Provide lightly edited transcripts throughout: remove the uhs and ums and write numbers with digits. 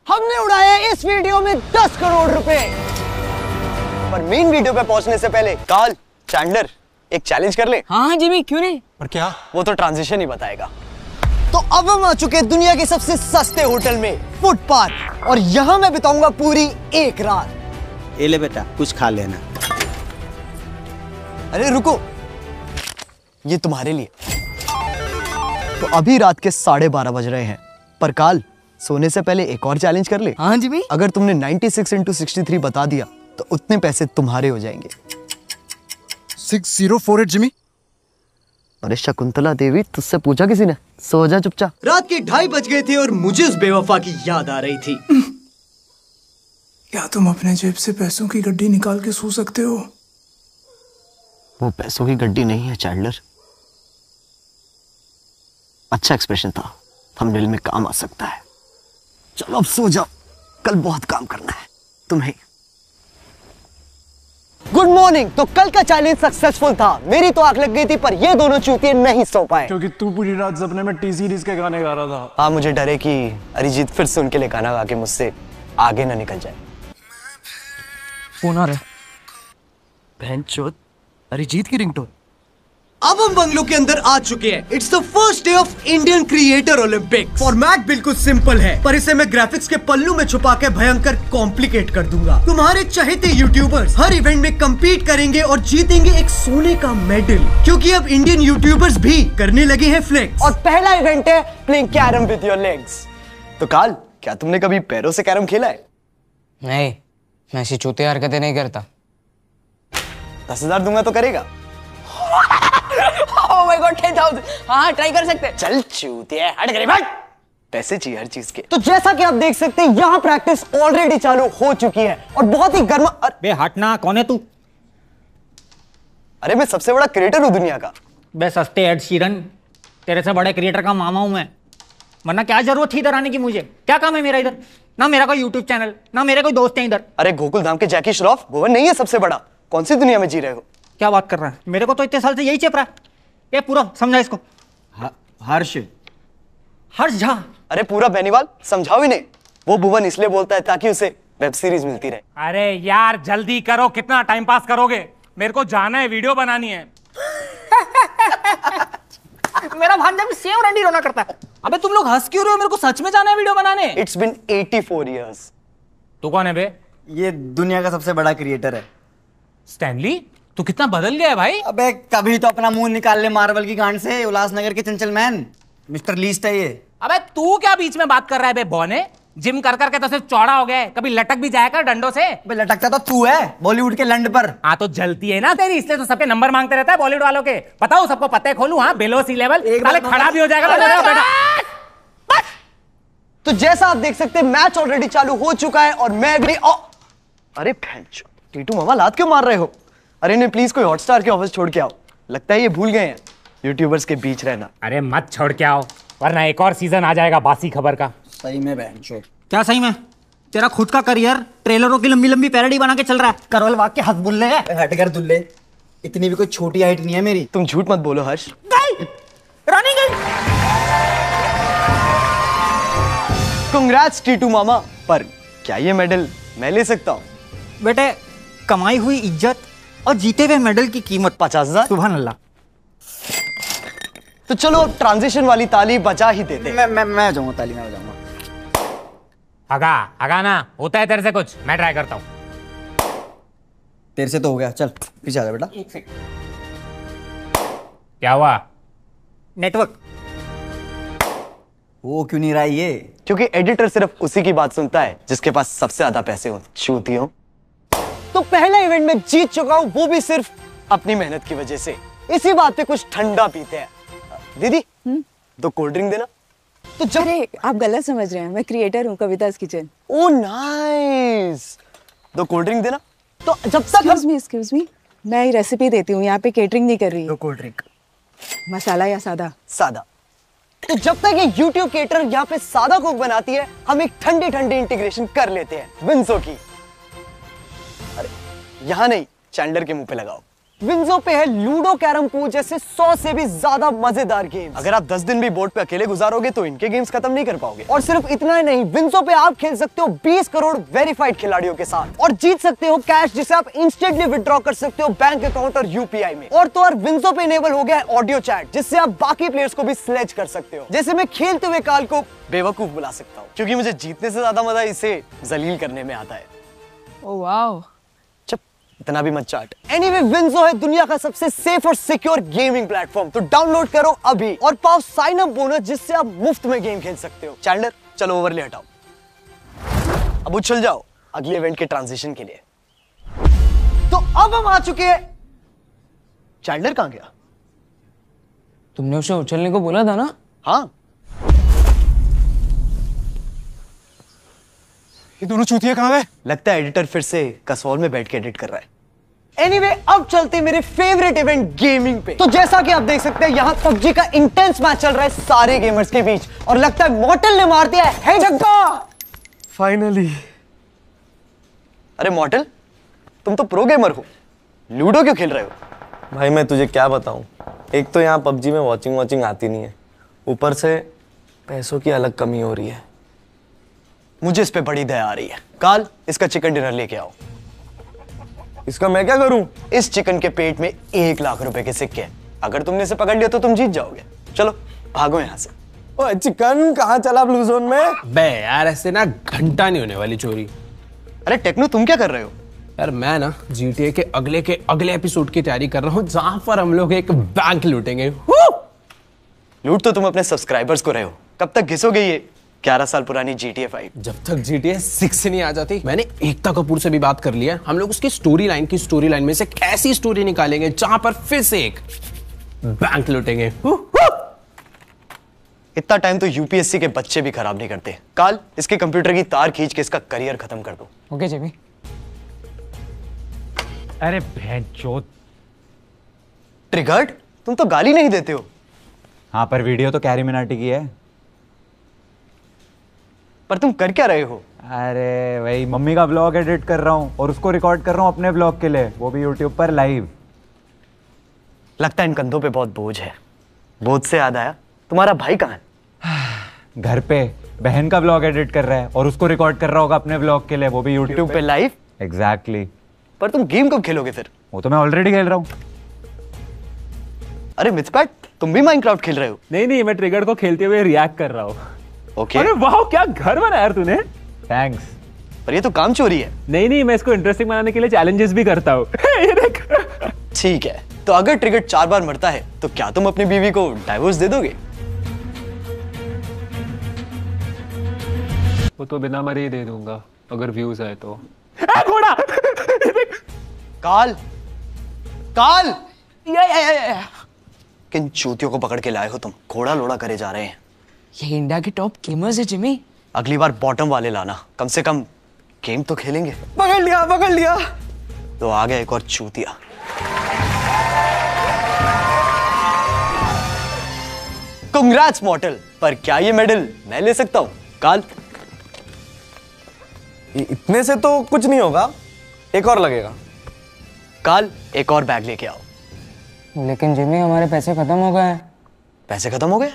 हमने उड़ाए इस वीडियो में 10 करोड़ रुपए। पर मेन वीडियो पे पहुंचने से पहले कार्ल, चैंडलर एक चैलेंज कर ले। हाँ जिमी, क्यों नहीं? पर क्या? वो तो ट्रांजिशन ही बताएगा। तो अब हम आ चुके हैं दुनिया के सबसे सस्ते होटल में, फुटपाथ, और यहाँ मैं बिताऊंगा पूरी एक रात। ये ले बेटा, कुछ खा लेना। अरे रुको, ये तुम्हारे लिए। तो अभी रात के 12:30 बज रहे हैं, पर काल सोने से पहले एक और चैलेंज कर ले। हाँ जिमी। अगर तुमने 96 into 63 बता दिया तो उतने पैसे तुम्हारे हो जाएंगे। 6048 जिमी। अरे शकुंतला देवी, तुझसे पूछा किसी ने? सो जा चुपचाप। रात के 2:30 बज गए थे और मुझे उस बेवफा की याद आ रही थी। क्या तुम अपने जेब से पैसों की गड्डी निकाल के सो सकते हो? वो पैसों की गड्डी नहीं है चैंडलर। अच्छा एक्सप्रेशन था, थंबनेल में काम आ सकता है। चलो अब सो जाओ, कल बहुत काम करना है तुम्हें। Good morning. तो कल का चैलेंज सक्सेसफुल था। मेरी तो आंख लग गई थी, पर ये दोनों चूतिए नहीं सो पाए क्योंकि तू पूरी रात सपने में टी सीरीज के गाने गा रहा था। हाँ, मुझे डर है कि अरिजीत फिर से उनके लिए गाना गा के मुझसे आगे ना निकल जाए। फोन आ रहा है। बहनचोद, अरिजीत की रिंगटोन। अब हम बंगलो के अंदर आ चुके हैं। It's the first day of Indian creator Olympic. Format बिल्कुल सिंपल है, पर इसे मैं ग्राफिक्स के पल्लू में छुपा के भयंकर कॉम्प्लिकेट कर दूंगा। तुम्हारे चहेते यूट्यूबर्स हर इवेंट में compete करेंगे और जीतेंगे एक सोने का मेडल, क्योंकि अब इंडियन यूट्यूबर्स भी करने लगे हैं फ्लेक्स। और पहला इवेंट है playing carrom with your legs. तो काल, क्या तुमने कभी पैरों से कैरम खेला है? नहीं, मैं ऐसी चूतिया हरकतें नहीं करता। 10,000 दूंगा तो करेगा? Oh my God, 10,000। हाँ, ट्राई कर सकते हैं। चल चूतिया, हट गए, हट। पैसे चाहिए हर चीज के। तो जैसा कि आप देख सकते हैं, यहाँ प्रैक्टिस ऑलरेडी चालू हो चुकी है और बहुत ही गर्मा। बे हटना, कौन है तू? अरे मैं सबसे बड़ा क्रिएटर हूँ दुनिया का। बे सस्ते एड शीरन, तेरे से बड़े क्रिएटर का मामा हूं मैं। वरना क्या जरूरत थी इधर आने की? मुझे क्या काम है मेरा इधर? ना मेरा कोई यूट्यूब चैनल, ना मेरे कोई दोस्त हैं इधर। अरे गोकुल धाम के जैकी श्रॉफ, भुवन नहीं है सबसे बड़ा? कौन सी दुनिया में जी रहे हो? क्या बात कर रहा है? मेरे को तो इतने साल से यही चेप रहा है। ये पूरा समझा इसको। हर्ष झा। अरे पूरा बेनीवाल समझाओ ही नहीं। वो भुवन इसलिए बोलता है ताकि उसे वेब सीरीज मिलती रहे। अरे यार जल्दी करो, कितना टाइम पास करोगे? मेरे को जाना है, वीडियो बनानी है। मेरा भांजा भी सेम रंडी रोना करता है। अबे तुम लोग हंस क्यों रहे हो? मेरे को सच में जाना है वीडियो बनाने। It's been 84 years। तू कौन है बे? ये दुनिया का सबसे बड़ा क्रिएटर है। स्टैनली, तू कितना बदल गया है भाई। अबे कभी तो अपना मुंह निकाल ले मार्वल की गांड से। उल्लासनगर के चंचल मैन मिस्टर लीस्ट है ये। अबे तू क्या बीच में बात कर रहा है बे बौने? जिम कर करके तो सिर्फ चौड़ा हो गया है, कभी लटक भी जाया कर डंडों से। अबे लटकता तो तू है बॉलीवुड के लंड पर। हाँ तो जलती है ना तेरी, इसलिए तो सबके नंबर मांगते रहता है बॉलीवुड वालों के। बताओ सबको पते खोलूं? हाँ, बेलो सी लेवल साले खड़ा भी हो जाएगा। तो जैसा आप देख सकते हैं, मैच ऑलरेडी चालू हो चुका है और मैं भी अरे भैंचो, टीटू मामा लात क्यों मार रहे हो? अरे नहीं, प्लीज कोई हॉटस्टार के ऑफिस छोड़ के आओ। लगता है ये भूल गए हैं यूट्यूबर्स के बीच रहना। अरे मत छोड़ के आओ, वरना एक और सीजन आ जाएगा बासी खबर का। सही में बहनचोद। क्या सही में? तेरा खुद का करियर ट्रेलरों की लंबी लंबी पैरोडी बना के चल रहा है। करवल वाग के हक बुल्ले है। हट कर दुल्ले, इतनी भी कोई छोटी हाइट नहीं है मेरी। तुम झूठ मत बोलो हर्ष। रानी गई। कांग्रेट्स टीटू मामा, पर क्या ये मेडल मैं ले सकता हूँ? बेटे, कमाई हुई इज्जत और जीते हुए मेडल की कीमत 50,000। सुभान अल्लाह। तो चलो अब ट्रांजिशन वाली ताली बजा ही देते। मैं जाऊंगा, ताली में बजाऊंगा। हगा ना होता है तेरे से कुछ, मैं ट्राई करता हूँ। तेरे से तो हो गया, चल पीछे आ जा बेटा। क्या हुआ? नेटवर्क। वो क्यों नहीं रहा ये? क्योंकि एडिटर सिर्फ उसी की बात सुनता है जिसके पास सबसे ज्यादा पैसे हो। चूतियों। तो पहला इवेंट में जीत चुका हूं, वो भी सिर्फ अपनी मेहनत की वजह से। इसी बात पे कुछ ठंडा पीते हैं। दीदी, 2 कोल्ड ड्रिंक देना। तो जब आप गलत समझ रहे हैं, मैं क्रिएटर हूँ कविता's kitchen. Oh nice. 2 cold drink देना। तो जब तक एक्सक्यूज मी, मैं ये रेसिपी देती हूँ, यहाँ पे केटरिंग नहीं कर रही। 2 कोल्ड ड्रिंक। मसाला या सादा? सादा। तो जब तक ये YouTube केटर यहाँ पे सादा कोक बनाती है, हम एक ठंडी ठंडी इंटीग्रेशन कर लेते हैं विंसो की। अरे यहाँ नहीं, चैंडलर के मुंह पे लगाओ। विंजो पे है लूडो, कैरम पूल जैसे 100 से भी ज्यादा मजेदार गेम्स। अगर आप 10 दिन भी बोर्ड पे अकेले गुजारोगे तो इनके गेम्स खत्म नहीं कर पाओगे। और सिर्फ इतना ही नहीं, विंजो पे आप खेल सकते हो 20 करोड़ वेरीफाइड खिलाड़ियों के साथ और जीत सकते हो कैश जिसे आप इंस्टेंटली विड्रॉ कर सकते हो बैंक अकाउंट और यूपीआई में। और तो और विंजो पे इनेबल हो गया है ऑडियो चैट जिससे आप बाकी प्लेयर्स को भी स्लेज कर सकते हो। जैसे मैं खेलते हुए काल को बेवकूफ बुला सकता हूँ क्योंकि मुझे जीतने से ज्यादा मजा इसे जलील करने में आता है। Oh wow. इतना भी मत चाट। एनीवे, विंजो है दुनिया का सबसे सेफ और सिक्योर गेमिंग प्लेटफॉर्म, तो डाउनलोड करो अभी और पाओ साइन अप बोनस जिससे आप मुफ्त में गेम खेल सकते हो। चैंडलर चलो ओवरले हटाओ, अब उछल जाओ अगले इवेंट के ट्रांजिशन के लिए। तो अब हम आ चुके हैं। चैंडलर कहां गया? तुमने उसे उछलने को बोला था ना? हाँ, ये दोनों चूतिया कहां गए? लगता है एडिटर फिर से कसौल में बैठ के एडिट कर रहा है। एनीवे, अब चलते हैं मेरे फेवरेट इवेंट गेमिंग पे। तो जैसा कि आप देख सकते हैं यहाँ पबजी का इंटेंस मैच चल रहा है सारे गेमर्स के बीच और लगता है मॉर्टल ने मार दिया है जग्गा फाइनली। अरे मॉर्टल, तुम तो प्रो गेमर हो, लूडो क्यों खेल रहे हो? भाई मैं तुझे क्या बताऊं, एक तो यहाँ पबजी में वॉचिंग आती नहीं है, ऊपर से पैसों की अलग कमी हो रही है। मुझे इस पे बड़ी दया आ रही है। काल, इसका चिकन डिनर लेके आओ। इसका मैं क्या करूं? इस चिकन के पेट में 1 लाख रुपए के सिक्के हैं। अगर तुमने इसे पकड़ लिया तो तुम जीत जाओगे। चलो भागो यहाँ से। ओए चिकन कहाँ चला ब्लू जोन में? बे यार ऐसे ना घंटा नहीं होने वाली चोरी। अरे टेक्नो, तुम क्या कर रहे हो? यार मैं ना GTA के अगले एपिसोड की तैयारी कर रहा हूँ जहां पर हम लोग एक बैंक लूटेंगे। लूट तो तुम अपने सब्सक्राइबर्स को रहे हो, कब तक घिसोगे ये 11 साल पुरानी GTA 5? जब तक GTA 6 नहीं आ जाती। मैंने एकता कपूर से भी बात कर लिया है, हम लोग उसकी स्टोरी लाइन में से एक ऐसी स्टोरी निकालेंगे जहां पर फिर से एक बैंक लूटेंगे। इतना टाइम तो यूपीएससी के बच्चे भी खराब नहीं करते। काल, इसके कंप्यूटर की तार खींच के इसका करियर खत्म कर दो। ओके जेबी। अरे भैंचोद। ट्रिगर्ड, तुम तो गाली नहीं देते हो। हाँ, पर वीडियो तो कैरी मिनाटी की है। पर तुम कर क्या रहे हो? अरे वही मम्मी का ब्लॉग एडिट कर रहा हूँ और उसको रिकॉर्ड कर रहा हूँ अपने ब्लॉग के लिए, वो भी यूट्यूब पर लाइव। लगता है इन कंधों पे बहुत बोझ है। बोझ से याद आया, तुम्हारा भाई कहाँ है? घर पे बहन का ब्लॉग एडिट कर रहा है और उसको रिकॉर्ड कर रहा होगा अपने ब्लॉग के लिए, वो भी यूट्यूब पे लाइव। एग्जैक्टली। पर तुम गेम कब खेलोगे फिर? वो तो मैं ऑलरेडी खेल रहा हूँ। अरे मिथपैट, तुम भी माइनक्राफ्ट खेल रहे हो? नहीं, मैं ट्रिगर को खेलते हुए रिएक्ट कर रहा हूँ। ओके। अरे वाह, क्या घर बनाया यार तूने। थैंक्स। पर ये तो काम चोरी है। नहीं, मैं इसको इंटरेस्टिंग बनाने के लिए चैलेंजेस भी करता हूँ। ठीक है, तो अगर ट्रिगर 4 बार मरता है तो क्या तुम अपनी बीवी को डाइवोर्स दे दोगे? वो तो बिना मरे ही दे दूंगा अगर व्यूज आए तो। घोड़ा। काल, काल, किन चूतियों को पकड़ के लाए हो तुम? घोड़ा लोड़ा करे जा रहे हैं। ये इंडिया के टॉप गेमर्स है जिमी। अगली बार बॉटम वाले लाना, कम से कम गेम तो खेलेंगे। पकड़ लिया। तो आ गया एक और चूतिया। कांग्रेट्स मॉर्टल, पर क्या ये मेडल मैं ले सकता हूं? काल, इतने से तो कुछ नहीं होगा, एक और लगेगा। काल, एक और बैग लेके आओ। लेकिन जिमी हमारे पैसे खत्म हो गए हैं। पैसे खत्म हो गए?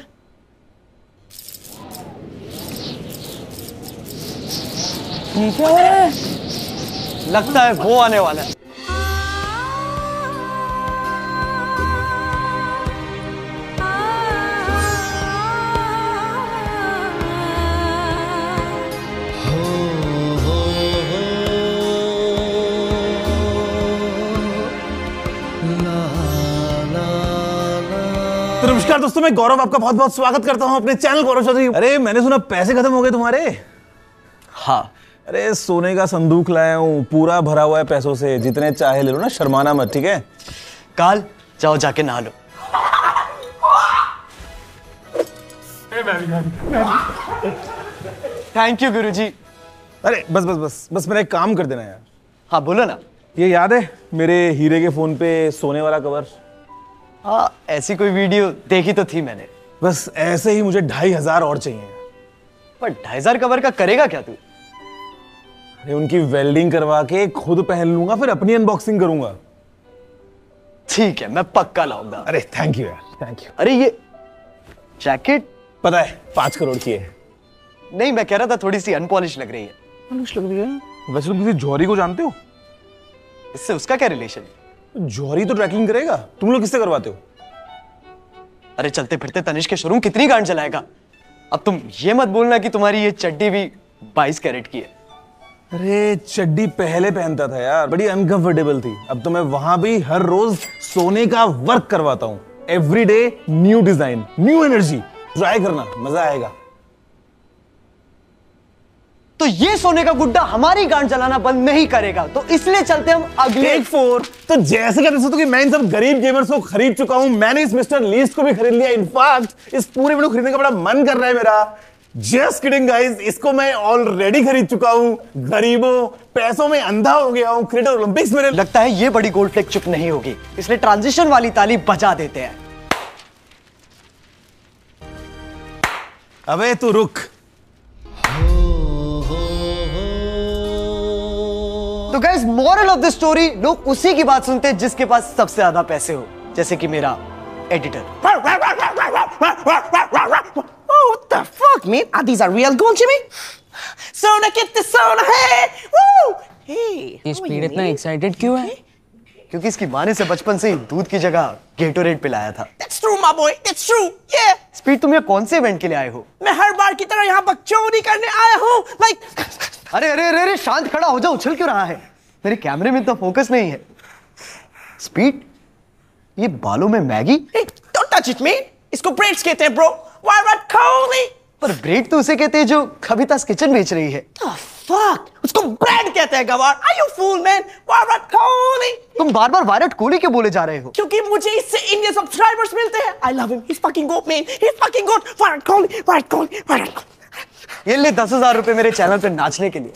क्या हो रहा है? लगता है वो आने वाला है। तो नमस्कार दोस्तों, मैं गौरव आपका बहुत बहुत स्वागत करता हूं अपने चैनल गौरव चौधरी। अरे मैंने सुना पैसे खत्म हो गए तुम्हारे। हाँ। अरे सोने का संदूक लाया हूं, पूरा भरा हुआ है पैसों से, जितने चाहे ले लो ना, शर्माना मत, ठीक है? काल, जाओ जाके नहा लो। थैंक यू गुरुजी। अरे बस मेरा एक काम कर देना यार। हाँ बोलो ना। ये याद है मेरे हीरे के फोन पे सोने वाला कवर? हाँ, ऐसी कोई वीडियो देखी तो थी मैंने। बस ऐसे ही मुझे 2500 और चाहिए। पर 2500 कवर का करेगा क्या तू? अरे उनकी वेल्डिंग करवा के खुद पहन लूंगा, फिर अपनी अनबॉक्सिंग करूंगा। ठीक है, मैं पक्का लाऊंगा। अरे थैंक यू यार, थैंक यू। अरे ये जैकेट पता है 5 करोड़ की है। नहीं, मैं कह रहा था थोड़ी सी अनपॉलिश लग रही है। पॉलिश लग रही है? वैसे तुम किसी जौहरी को जानते हो? इससे उसका क्या रिलेशन? जौहरी तो ट्रैकिंग करेगा, तुम लोग किससे करवाते हो? अरे चलते फिरते तनिष्क के शोरूम कितनी गांड चलाएगा। अब तुम ये मत बोलना कि तुम्हारी ये चड्डी भी 22 कैरेट की है। अरे चड्डी पहले पहनता था यार, बड़ी अनकंफर्टेबल थी। अब तो मैं वहां भी हर रोज सोने का वर्क करवाता हूँ। Every day new design, new energy. Try करना, मजा आएगा। तो ये सोने का गुड्डा हमारी गांड चलाना बंद नहीं करेगा, तो इसलिए चलते हम अगले टेक 4। तो जैसे कहते हो कि मैं इन सब गरीब गेमर्स को खरीद चुका हूं, मैंने इस मिस्टर लीस्ट को भी खरीद लिया। इनफैक्ट इस पूरे वीडियो खरीदने का बड़ा मन कर रहा है मेरा। जस्ट किडिंग गाइस, इसको मैं ऑलरेडी खरीद चुका हूं। गरीबों, पैसों में अंधा हो गया हूं। क्रिएटर ओलंपिक्स में लगता है ये बड़ी गोल्ड फ्लेक चुप नहीं होगी, इसलिए ट्रांजिशन वाली ताली बजा देते हैं। अबे तू रुक। तो guys, moral of the story, लोग उसी की बात सुनते हैं जिसके पास सबसे ज्यादा पैसे हो, जैसे कि मेरा editor. What the fuck, man? Are these real guns, Jimmy? Sona, get the Sona, hey! Woo! Hey! ये स्पीड इतना एक्साइटेड क्यों है? क्योंकि इसकी माँ ने इसे बचपन से ही दूध की जगह गेटोरेड पिलाया था। That's true, my boy. That's true. Yeah. Speed, तुम यहाँ कौन से इवेंट के लिए आए हो? मैं हर बार की तरह यहाँ बकचोदी करने आया हूँ। Like, अरे अरे अरे अरे, शांत खड़ा हो जा, उछल क्यों रहा है? मेरे कैमरे में तो फोकस नहीं है। स्पीड, ये बालों में Maggi? hey, don't touch it, man. इसको ब्रेड्स कहते हैं, bro. Virat Kohli. पर ब्रेड तो उसे कहते हैं जो कविता's किचन बेच रही है। The fuck? उसको ब्रेड कहते हैं, गवार। Are you fool, man? Virat Kohli. तुम बार बार विराट कोहली क्यों बोले जा रहे हो? क्योंकि मुझे इससे इंडियन सब्सक्राइबर्स मिलते हैं। I love him. He's fucking goat, man. He's fucking goat. Virat Kohli. Virat Kohli. Virat Kohli. ये ले 10,000 रुपए मेरे चैनल पे नाचने के लिए।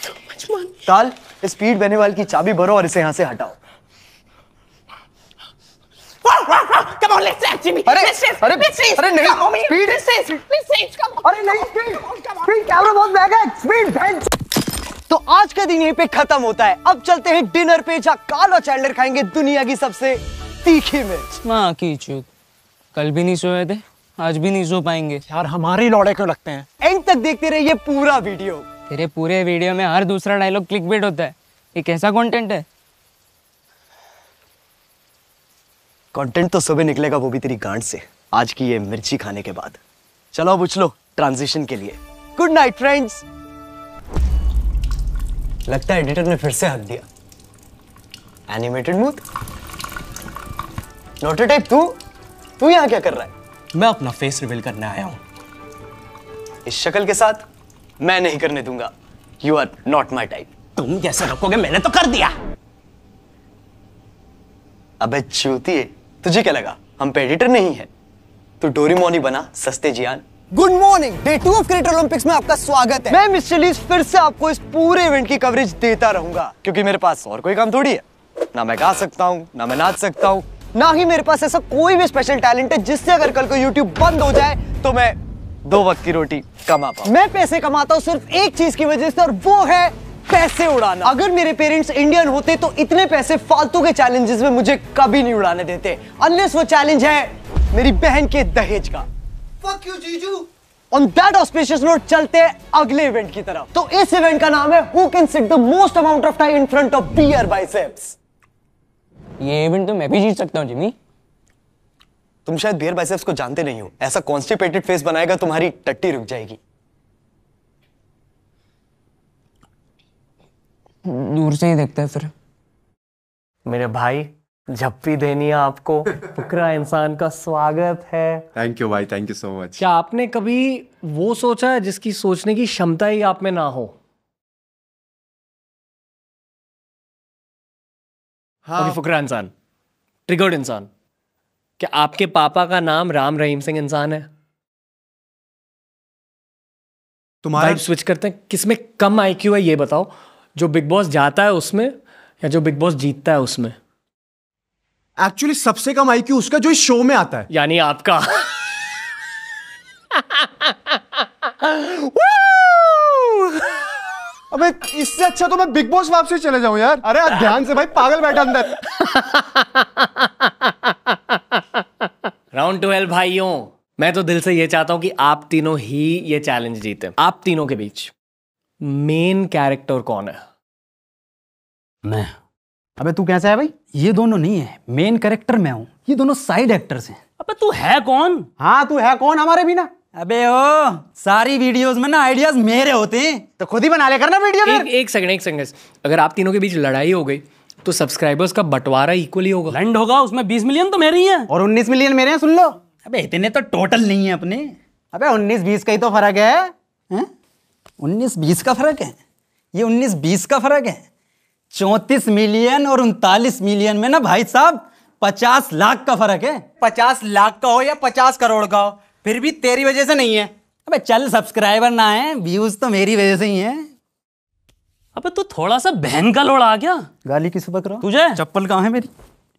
So much money. ताल, स्पीड बेनीवाल की चाबी भरो और इसे यहाँ से हटाओ। Come on, let's dance, Jimmy. अरे Let's dance. अरे Let's dance. अरे नहीं, Come on, man. Speed, Let's dance. Let's dance. Come on. अरे नहीं, स्पीड कैमरा बहुत महंगा है। स्पीड। तो आज का दिन यहीं पे खत्म होता है। अब चलते हैं डिनर पे, जहाँ कार्ल और चैंडलर खाएंगे दुनिया की सबसे तीखी मिर्च। माँ की चूत, कल भी नहीं सोए थे, आज भी नहीं सो पाएंगे। यार हमारे लौड़े क्यों लगते हैं? एंड तक देखते रहिए पूरा वीडियो। तेरे पूरे वीडियो में हर दूसरा डायलॉग क्लिकबेट होता है। ये कैसा कंटेंट है? कंटेंट तो सुबह निकलेगा, वो भी तेरी गांड से, आज की ये मिर्ची खाने के बाद। चलो अब उछलो ट्रांजिशन के लिए। Good night friends. लगता है एडिटर ने फिर से हक दिया। Animated mood. नोटे टाइप, तू यहाँ क्या कर रहा है? मैं अपना फेस रिवील करने आया हूँ। इस शक्ल के साथ मैं नहीं करने दूंगा। You are not my type. तुम कैसे रखोगे? मैंने तो कर दिया। अबे चूतिए, तुझे क्या लगा हम पे एडिटर नहीं है? तू डोरेमोन ही बना, सस्ते जियान। Good morning, day 2 of creator Olympics में आपका स्वागत है। मैं मिस्टर लीस्ट फिर से आपको इस पूरे इवेंट की कवरेज देता रहूंगा, क्योंकि मेरे पास और कोई काम थोड़ी है। ना मैं गा सकता हूँ, ना मैं नाच सकता हूँ, ना ही मेरे पास ऐसा कोई भी स्पेशल टैलेंट है जिससे अगर कल को यूट्यूब बंद हो जाए तो मैं 2 वक्त की रोटी कमा पाऊं। मैं पैसे कमाता हूँ सिर्फ एक चीज की वजह से, और वो है पैसे उड़ाना। अगर मेरे पेरेंट्स इंडियन होते तो इतने पैसे फालतू के चैलेंजेस में मुझे कभी नहीं उड़ाने देते, अनलेस वो चैलेंज है मेरी बहन के दहेज का। Fuck you, जीजू। On that auspicious note, चलते हैं अगले इवेंट की तरफ। तो इस इवेंट का नाम है Who can sit the most amount of time in front of beer biceps। ये इवेंट तो मैं भी जीत सकता हूँ जिमी। तुम शायद बियर बाइसेप्स को जानते नहीं हो। ऐसा कॉन्स्टिपेटेड फेस बनाएगा तुम्हारी टट्टी रुक जाएगी। दूर से ही देखता है फिर। मेरे भाई, झप्पी देनी है आपको। फुकरा इंसान का स्वागत है। थैंक यू भाई, थैंक यू सो मच। क्या आपने कभी वो सोचा है जिसकी सोचने की क्षमता ही आप में ना हो? हाँ। फुकरा इंसान, ट्रिगर्ड इंसान। क्या आपके पापा का नाम राम रहीम सिंह इंसान है? तुम्हारा स्विच करते हैं, किसमें कम आईक्यू है ये बताओ, जो बिग बॉस जाता है उसमें या जो बिग बॉस जीतता है उसमें? एक्चुअली सबसे कम आईक्यू उसका जो इस शो में आता है, यानी आपका। अबे इससे अच्छा तो मैं बिग बॉस वापसी चले जाऊं यार। अरे ध्यान से भाई, पागल बैठा अंदर। राउंड 12 भाइयों, मैं तो दिल से ये चाहता हूं कि आप तीनों ही ये चैलेंज जीते। आप तीनों के बीच मेन कैरेक्टर कौन है? मैं। अबे तू कैसा है भाई? ये दोनों नहीं है, मेन कैरेक्टर मैं हूं, ये दोनों साइड एक्टर्स हैं। अबे तू है कौन? हाँ तू है कौन हमारे बिना? अबे ओ, सारी वीडियोस में ना आइडियाज मेरे होते हैं, तो खुद ही बना ले करना वीडियो। एक सेकंड। अगर आप तीनों के बीच लड़ाई हो गई तो सब्सक्राइबर्स का बटवारा इक्वली होगा। लैंड होगा, उसमें 20 मिलियन तो मेरे ही हैं और 19 मिलियन मेरे हैं। सुन लो, अबे इतने तो टोटल नहीं है अपने। अबे 19-20 का ही तो फर्क है, 19-20 का फर्क है, ये 19-20 का फर्क है। 34 मिलियन और 39 मिलियन में ना भाई साहब 50 लाख का फर्क है। 50 लाख का हो या 50 करोड़ का हो, फिर भी तेरी वजह से नहीं है। अबे चल, सब्सक्राइबर ना है, व्यूज तो मेरी वजह से ही है। अबे तू थोड़ा सा बहन का लोड़ा आ गया। गाली किस बक रहा तुझे? चप्पल कहाँ है मेरी?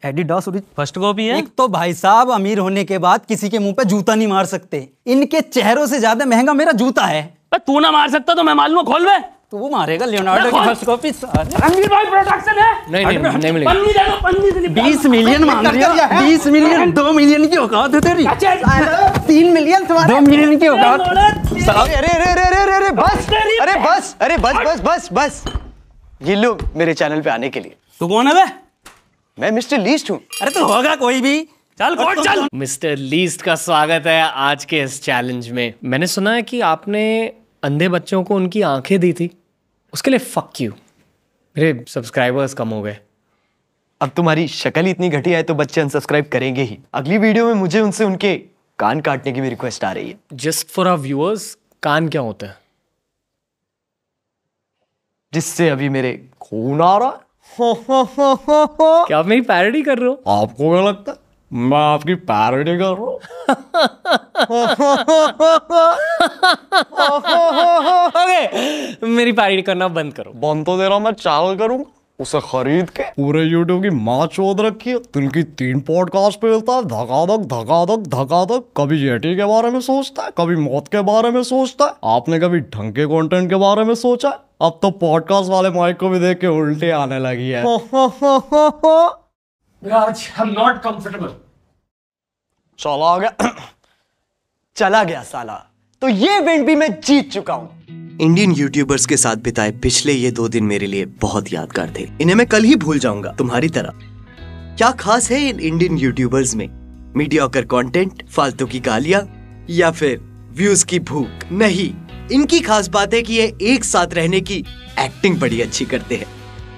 एडिडास फर्स्ट कॉपी है। एक तो भाई साहब अमीर होने के बाद किसी के मुंह पे जूता नहीं मार सकते, इनके चेहरों से ज्यादा महंगा मेरा जूता है। तू ना मार सकता तो मैं मार लूं, खोल बे। तू मारेगा लियोनार्डो की फर्स्ट कॉपी। रणवीर भाई प्रोडक्शन है। नहीं मिलेगा। पन्नी दे दो, पन्नी दे दो। 20 मिलियन मांग रहा है। 20 मिलियन, 2 मिलियन की औकात है तेरी। 3 मिलियन तुम्हारे, 2 मिलियन की औकात। अरे बस। ये लो मेरे चैनल पे आने के लिए। तू कौन है बे? मैं मिस्टर लीस्ट हूँ। अरे तो होगा कोई भी। चल। मिस्टर लीस्ट का स्वागत है आज के इस चैलेंज में। मैंने सुना है कि आपने अंधे बच्चों को उनकी आंखें दी थी, उसके लिए फक यू। मेरे सब्सक्राइबर्स कम हो गए। अब तुम्हारी शक्ल इतनी घटिया है तो बच्चे अनसब्सक्राइब करेंगे ही। अगली वीडियो में मुझे उनसे उनके कान काटने की भी रिक्वेस्ट आ रही है। जस्ट फॉर आवर व्यूअर्स, कान क्या होता है? जिससे अभी मेरे खून आ रहा है। क्या आप मेरी पैरोडी कर रहे हो? आपको क्या लगता है मैं आपकी पैरोडी कर रहा हूँ? ओके, मेरी पैरोडी करना बंद करो। बंद तो दे रहा, मैं चैनल करूंगा उसे खरीद के। पूरे यूट्यूब की माँ चोद रखी है, दिन की 3 पॉडकास्ट पे मिलता है, धकाधक। कभी जेटी के बारे में सोचता है, कभी मौत के बारे में सोचता है। आपने कभी ढंग के कंटेंट के बारे में सोचा है? अब तो पॉडकास्ट वाले माइक को भी देख के उल्टे आने लगी है। चला गया साला। तो ये इवेंट भी मैं जीत चुका हूँ। इंडियन यूट्यूबर्स के साथ बिताए पिछले ये 2 दिन मेरे लिए बहुत यादगार थे। इन्हें मैं कल ही भूल जाऊंगा, तुम्हारी तरह। क्या खास है इन इंडियन यूट्यूबर्स में? मीडियोकर कंटेंट, फालतू की गालियां, या फिर व्यूज की भूख? नहीं, इनकी खास बात है कि ये एक साथ रहने की एक्टिंग बड़ी अच्छी करते हैं।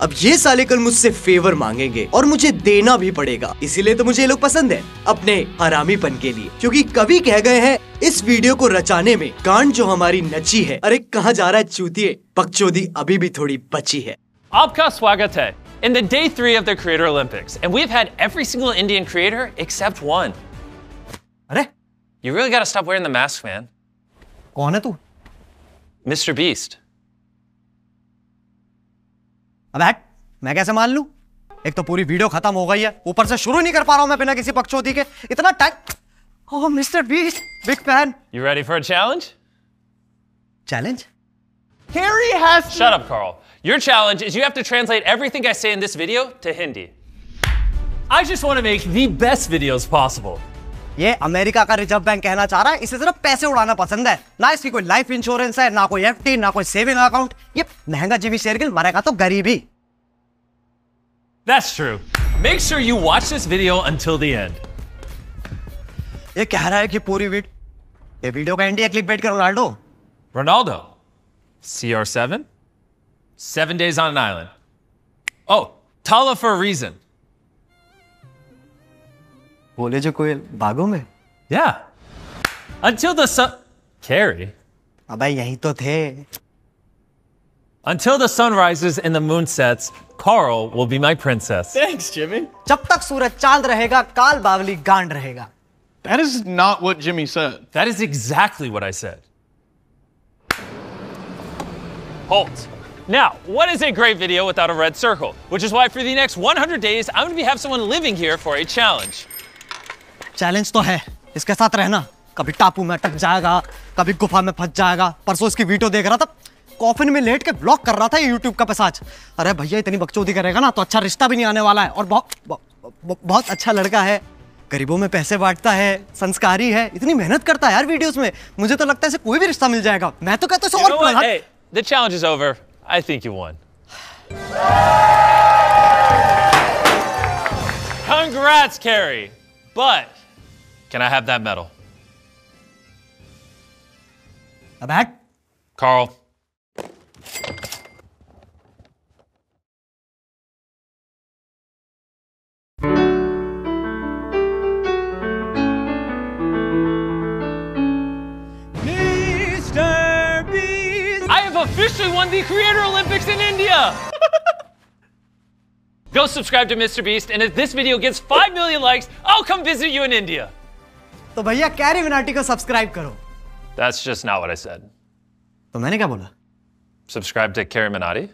अब ये साले कल मुझसे फेवर मांगेंगे और मुझे देना भी पड़ेगा, इसीलिए तो मुझे ये लोग पसंद है, अपने हरामीपन के लिए। क्योंकि कवि कह गए हैं, इस वीडियो को रचाने में गांड जो हमारी नची है। अरे कहाँ जा रहा है चूतिए, बकचोदी अभी भी थोड़ी बची है। आपका स्वागत है in the day 3 of the Creator Olympics, and we've had every single Indian creator except one. अरे You really gotta stop wearing the mask, man. कौन है तू? Mr. Beast. अब हट, मैं कैसे मान लूं? एक तो पूरी वीडियो खत्म हो गई है, ऊपर से शुरू नहीं कर पा रहा हूं मैं बिना किसी बकचोदी के। इतना time. Oh mister beast, big fan. You ready for a challenge? Challenge? Harry has to... Shut up, Carl. Your challenge is you have to translate everything I say in this video to Hindi. I just want to make the best videos possible. ये America का reserve bank कहना चाह रहा है, इसे सिर्फ पैसे उड़ाना पसंद है। ना इसकी कोई लाइफ इंश्योरेंस है, ना कोई एफडी, ना कोई सेविंग अकाउंट। ये महंगा जिमी शेरगिल, मरेगा तो गरीब ही। That's true. Make sure you watch this video until the end. ये कह रहा है कि पूरी ये वीडियो का एंड क्लिकबेट कर Ronaldo. Ronaldo. CR7? 7 days on an island. Oh, Tala for a reason. बोले जो कोई बागों में? Yeah. Until the sun... Carrie. अबे यही तो थे। Until the sun rises and the moon sets, Carl will be my princess. Thanks, Jimmy. जब तक सूरज चांद रहेगा, काल बावली गांड रहेगा। That is not what Jimmy said. That is exactly what I said. Halt. Now, what is a great video without a red circle? Which is why for the next 100 days, I'm going to have someone living here for a challenge. Challenge तो है, इसके साथ रहना। कभी टापू में अटक जाएगा, कभी गुफा में फंस जाएगा। परसों इसकी वीडियो देख रहा था, कॉफिन में लेट के ब्लॉक कर रहा था ये यूट्यूब का पिशाच। अरे भैया इतनी बकचोदी करेगा ना तो अच्छा रिश्ता भी नहीं आने वाला है। और बहुत अच्छा लड़का है, गरीबों में पैसे बांटता है, संस्कारी है, इतनी मेहनत करता है यार वीडियोस में। मुझे तो लगता है इसे कोई भी रिश्ता मिल जाएगा। मैं तो कहता हूँ और Hey, the challenge is over. I think you won. Congrats, Carrie. But can I have that medal? A bat? Carl. I have officially won the Creator Olympics in India! Go subscribe to Mr. Beast, and if this video gets 5 million likes, I'll come visit you in India. तो भैया carry Minati को subscribe करो। That's just not what I said. तो मैंने क्या बोला? Subscribe to Carrie Minotti?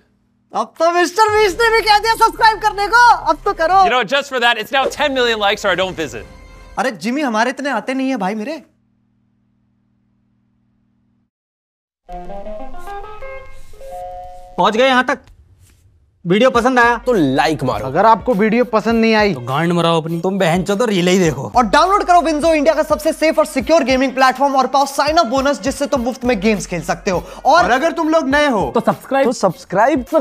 अब तो मिस्टर बीस्ट ने भी कह दिया सब्सक्राइब करने को, अब तो करो। You know, just for that, it's now 10 million likes or I don't visit. अरे जिमी हमारे इतने आते नहीं है भाई मेरे। पहुंच गए यहाँ तक। वीडियो पसंद आया तो लाइक मारो। अगर आपको वीडियो पसंद नहीं आई तो गांड मराओ अपनी। तुम बहनचोद तो रील ही देखो। और डाउनलोड करो विंजो, इंडिया का सबसे सेफ और सिक्योर गेमिंग प्लेटफॉर्म, और पाओ साइन अप बोनस जिससे तुम मुफ्त में गेम्स खेल सकते हो। और अगर तुम लोग नए हो तो सब्सक्राइब तो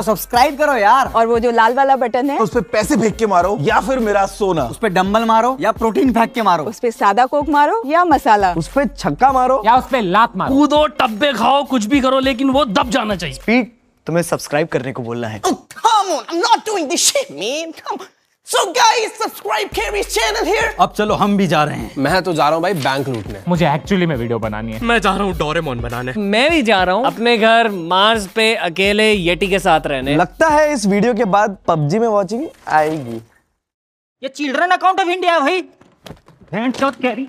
सब्सक्राइब करो यार। और वो जो लाल वाला बटन है उस पे पैसे फेंक के मारो या फिर मेरा सोना। उस पे डंबल मारो या प्रोटीन फेंक के मारो। उस पे सादा कोक मारो या मसाला। उस पे छक्का मारो या उस पे लात मारो। कूदो, टब्बे खाओ, कुछ भी करो, लेकिन वो दब जाना चाहिए। स्पीड तुम्हें सब्सक्राइब करने को बोलना है। Oh, come on, I'm not doing this shit, man. Come on. So guys, subscribe Carrie's channel here. अब चलो हम भी जा रहे हैं। मैं तो जा रहा हूँ भाई बैंक लूटने। मुझे एक्चुअली में वीडियो बनानी है। मैं जा रहा हूँ डोरेमोन बनाने। मैं भी जा रहा हूँ अपने घर मार्स पे अकेले येटी के साथ रहने। लगता है इस वीडियो के बाद पबजी में वॉचिंग आएगी। ये चिल्ड्रन अकाउंट ऑफ इंडिया है भाई। कैरी